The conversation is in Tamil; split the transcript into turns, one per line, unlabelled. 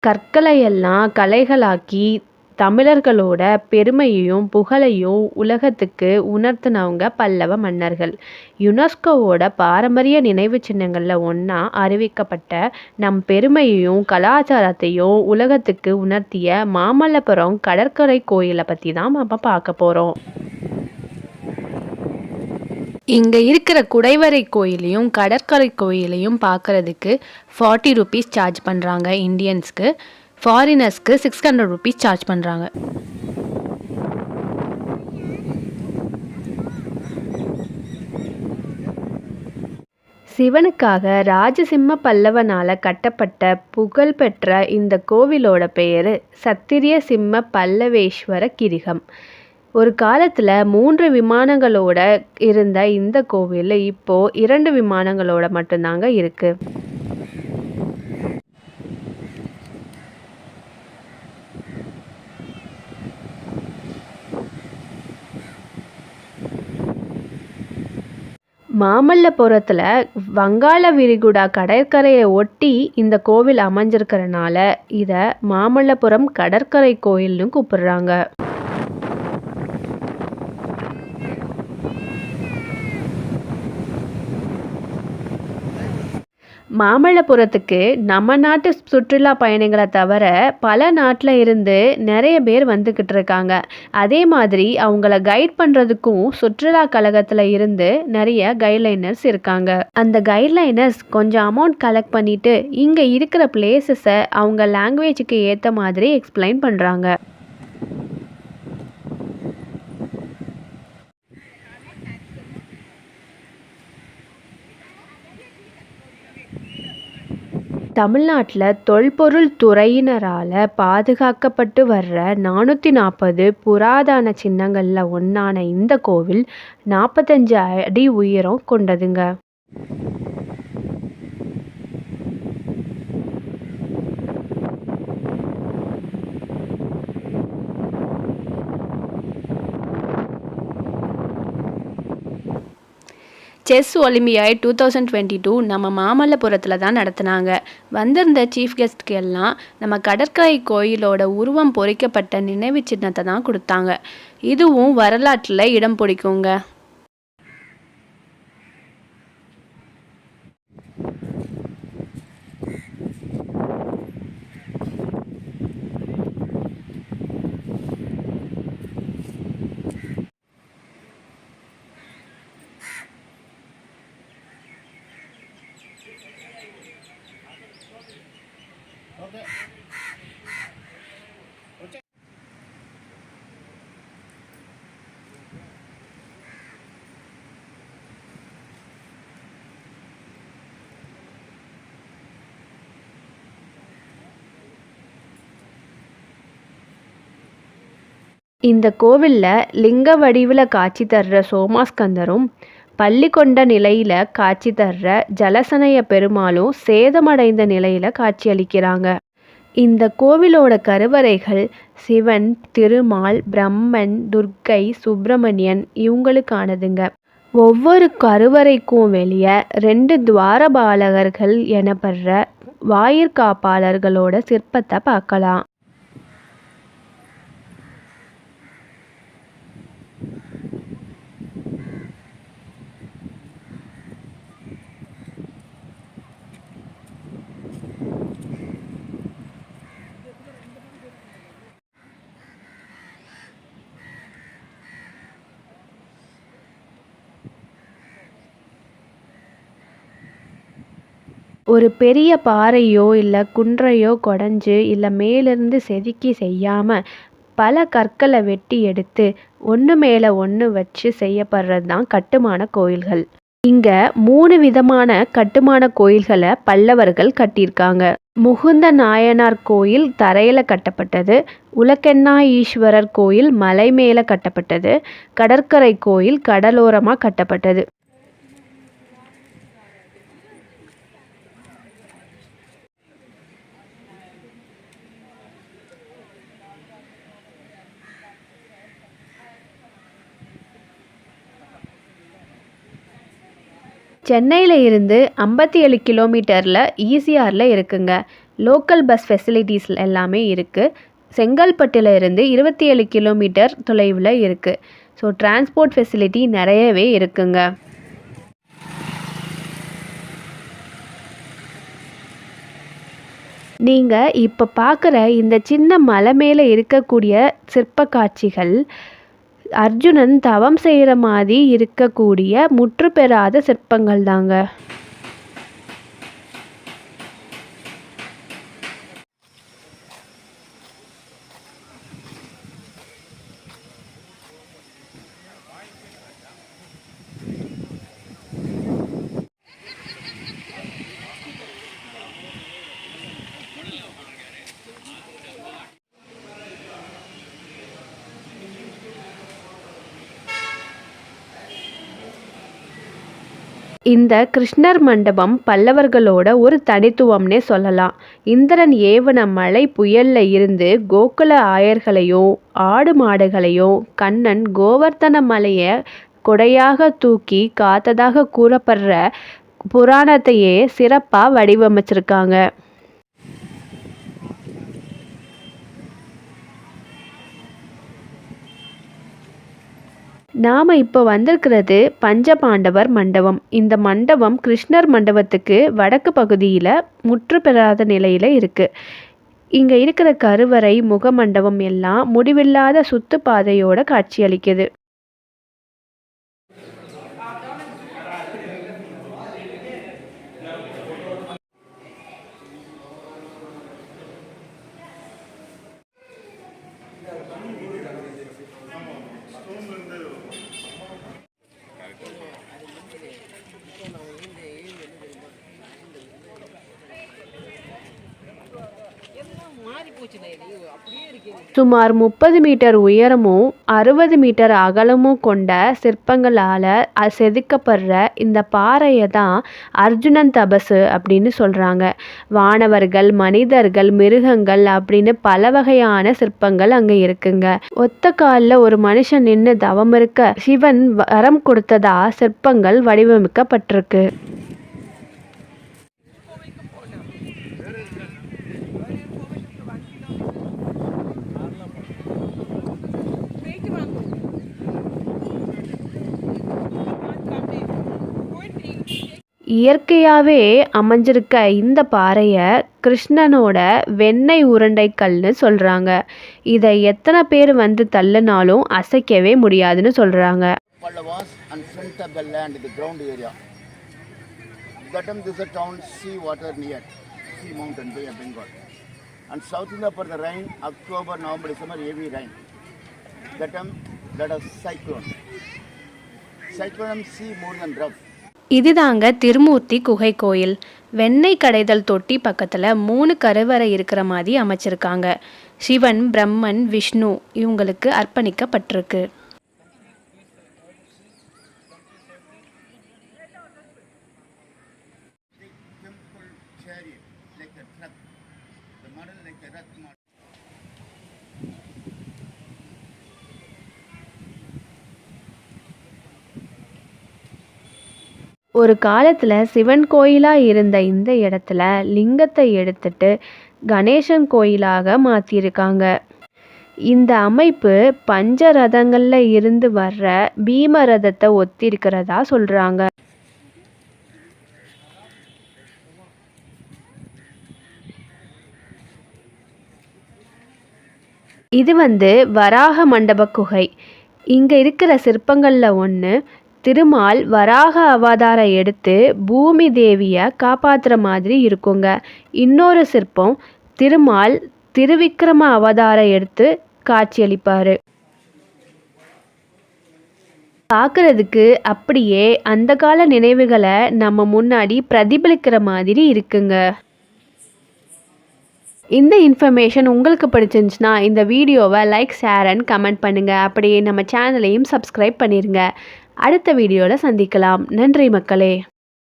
கற்களை எல்லாம் கலைகளாக்கி தமிழர்களோட பெருமையையும் புகழையும் உலகத்துக்கு உணர்த்தினவங்க பல்லவ மன்னர்கள். யுனெஸ்கோவோட பாரம்பரிய நினைவு சின்னங்கள்ல ஒன்றா அறிவிக்கப்பட்ட நம் பெருமையையும் கலாச்சாரத்தையும் உலகத்துக்கு உணர்த்திய மாமல்லபுரம் கடற்கரை கோயிலை பற்றி தான் நம்ம பார்க்க போகிறோம். இங்கே இருக்கிற குடைவரை கோயிலையும் கடற்கரை கோயிலையும் பார்க்குறதுக்கு 40 ருபீஸ் சார்ஜ் பண்ணுறாங்க இந்தியன்ஸ்க்கு. ஃபாரினர்ஸ்க்கு 600 ருபீஸ் சார்ஜ் பண்ணுறாங்க. சிவனுக்காக ராஜசிம்ம பல்லவனால் கட்டப்பட்ட புகழ்பெற்ற இந்த கோவிலோட பெயர் சத்திரிய சிம்ம பல்லவேஸ்வர கிரிகம். ஒரு காலத்தில் 3 விமானங்களோட இருந்த இந்த கோவில் இப்போ 2 விமானங்களோட மட்டும்தாங்க இருக்கு. மாமல்லபுரத்தில் வங்காள விரிகுடா கடற்கரையை ஒட்டி இந்த கோவில் அமைஞ்சிருக்கிறனால இதை மாமல்லபுரம் கடற்கரை கோயில்னு கூப்பிடுறாங்க. மாமல்லபுரத்துக்கு நம்ம நாட்டு சுற்றுலா பயணிகளை தவிர பல நாட்டில் இருந்து நிறைய பேர் வந்துக்கிட்டு இருக்காங்க. அதே மாதிரி அவங்கள கைட் பண்ணுறதுக்கும் சுற்றுலா கழகத்தில் இருந்து நிறைய கைட்லைனர்ஸ் இருக்காங்க. அந்த கைட்லைனர்ஸ் கொஞ்சம் அமௌண்ட் கலெக்ட் பண்ணிட்டு இங்கே இருக்கிற பிளேசஸை அவங்க லாங்குவேஜுக்கு ஏற்ற மாதிரி எக்ஸ்பிளைன் பண்ணுறாங்க. தமிழ்நாட்டில் தொல்பொருள் துறையினரால் பாதுகாக்கப்பட்டு வர்ற 440 புராதன சின்னங்களில் ஒன்றான இந்த கோவில் 45 அடி உயரம் கொண்டதுங்க. செஸ் ஒலிம்பியாட் 2022 நம்ம மாமல்லபுரத்தில் தான் நடத்தினாங்க. வந்திருந்த சீஃப் கெஸ்ட்க்கு எல்லாம் நம்ம கடற்கரை கோயிலோட உருவம் பொறிக்கப்பட்ட நினைவு சின்னத்தை தான் கொடுத்தாங்க. இதுவும் வரலாற்றில் இடம் பிடிக்குங்க. இந்த கோவிலில் லிங்க வடிவில் காட்சி தர்ற சோமாஸ்கந்தரும் பள்ளி கொண்ட நிலையில் காட்சி தர்ற ஜலசனய பெருமாளும் சேதமடைந்த நிலையில் காட்சியளிக்கிறாங்க. இந்த கோவிலோட கருவறைகள் சிவன், திருமால், பிரம்மன், துர்க்கை, சுப்பிரமணியன் இவங்களுக்கானதுங்க. ஒவ்வொரு கருவறைக்கும் வெளியே 2 துவாரபாலகர்கள் எனப்படுற வாயிற்காப்பாளர்களோட சிற்பத்தை பார்க்கலாம். ஒரு பெரிய பாறையோ இல்லை குன்றையோ குடஞ்சி இல்லை மேலிருந்து செதுக்கி செய்யாமல் பல கற்களை வெட்டி எடுத்து ஒன்று மேலே ஒன்று வச்சு செய்யப்படுறது தான் கட்டுமான கோயில்கள். இங்கே 3 விதமான கட்டுமான கோயில்களை பல்லவர்கள் கட்டியிருக்காங்க. முகுந்த நாயனார் கோயில் தரையில் கட்டப்பட்டது, உலக்கெண்ணா ஈஸ்வரர் கோயில் மலை மேலே கட்டப்பட்டது, கடற்கரை கோயில் கடலோரமாக கட்டப்பட்டது. சென்னையில் இருந்து 57 கிலோமீட்டரில் ஈசிஆரில் இருக்குங்க. லோக்கல் பஸ் ஃபெசிலிட்டிஸ் எல்லாமே இருக்குது. செங்கல்பட்டில் இருந்து 27 கிலோமீட்டர் தொலைவில் இருக்குது. ஸோ டிரான்ஸ்போர்ட் ஃபெசிலிட்டி நிறையவே இருக்குங்க. நீங்கள் இப்போ பார்க்குற இந்த சின்ன மலை மேலே இருக்கக்கூடிய சிற்ப காட்சிகள் அர்ஜுனன் தவம் செய்கிற மாதிரி இருக்கக்கூடிய முற்று பெறாத சிற்பங்கள் தாங்க. இந்த கிருஷ்ணர் மண்டபம் பல்லவர்களோட ஒரு தனித்துவம்னே சொல்லலாம். இந்திரன் ஏவன மழை புயல்ல இருந்து கோகுல ஆயர்களையும் ஆடு மாடுகளையும் கண்ணன் கோவர்த்தன மலையை கொடையாக தூக்கி காத்ததாக கூறப்படுற புராணத்தையே சிறப்பாக வடிவமைச்சிருக்காங்க. நாம் இப்போ வந்திருக்கிறது பஞ்சபாண்டவர் மண்டபம். இந்த மண்டபம் கிருஷ்ணர் மண்டபத்துக்கு வடக்கு பகுதியில் முற்று பெறாத நிலையில் இருக்குது. இங்கே இருக்கிற கருவறை முகமண்டபம் எல்லாம் முடிவில்லாத சுத்து பாதையோட காட்சியளிக்குது. சுமார் 30 மீட்டர் உயரமும் 60 மீட்டர் அகலமும் கொண்ட சிற்பங்களால் செதுக்கப்படுற இந்த பாறையை தான் அர்ஜுனன் தபசு அப்படின்னு சொல்கிறாங்க. வானவர்கள், மனிதர்கள், மிருகங்கள் அப்படின்னு பல வகையான சிற்பங்கள் அங்கே இருக்குங்க. ஒத்த காலில் ஒரு மனுஷன் நின்று தவம் இருக்க சிவன் வரம் கொடுத்ததா சிற்பங்கள் வடிவமைக்கப்பட்டிருக்கு. இயற்கையாகவே அமைஞ்சிருக்க இந்த பாறையை கிருஷ்ணனோட வெண்ணெய் உருண்டை கல்னு சொல்கிறாங்க. இதை எத்தனை பேர் வந்து தள்ளினாலும் அசைக்கவே முடியாதுன்னு சொல்கிறாங்க. இதுதாங்க திருமூர்த்தி குகை கோயில். வெண்ணெய் கடைதல் தொட்டி பக்கத்தில் 3 கருவறை இருக்கிற மாதிரி அமைச்சிருக்காங்க. சிவன், பிரம்மன், விஷ்ணு இவங்களுக்கு அர்ப்பணிக்கப்பட்டிருக்கு. ஒரு காலத்தில் சிவன் கோயிலாக இருந்த இந்த இடத்துல லிங்கத்தை எடுத்துட்டு கணேசன் கோயிலாக மாற்றியிருக்காங்க. இந்த அமைப்பு பஞ்ச ரதங்களில் இருந்து வர்ற பீம ரதத்தை ஒத்திருக்கிறதா சொல்கிறாங்க. இது வராக மண்டப குகை. இங்கே இருக்கிற சிற்பங்களில் ஒன்று திருமால் வராக அவதாரம் எடுத்து பூமி தேவியை காப்பாற்றுற மாதிரி இருக்குங்க. இன்னொரு சிற்பம் திருமால் திருவிக்ரம அவதாரம் எடுத்து காட்சியளிப்பார். பார்க்குறதுக்கு அப்படியே அந்த கால நினைவுகளை நம்ம முன்னாடி பிரதிபலிக்கிற மாதிரி இருக்குங்க. இந்த இன்ஃபர்மேஷன் உங்களுக்கு பிடிச்சிருந்துச்சுன்னா இந்த வீடியோவை லைக், ஷேர் அண்ட் கமெண்ட் பண்ணுங்கள். அப்படியே நம்ம சேனலையும் சப்ஸ்கிரைப் பண்ணிடுங்க. அடுத்த வீடியோவில் சந்திக்கலாம். நன்றி மக்களே.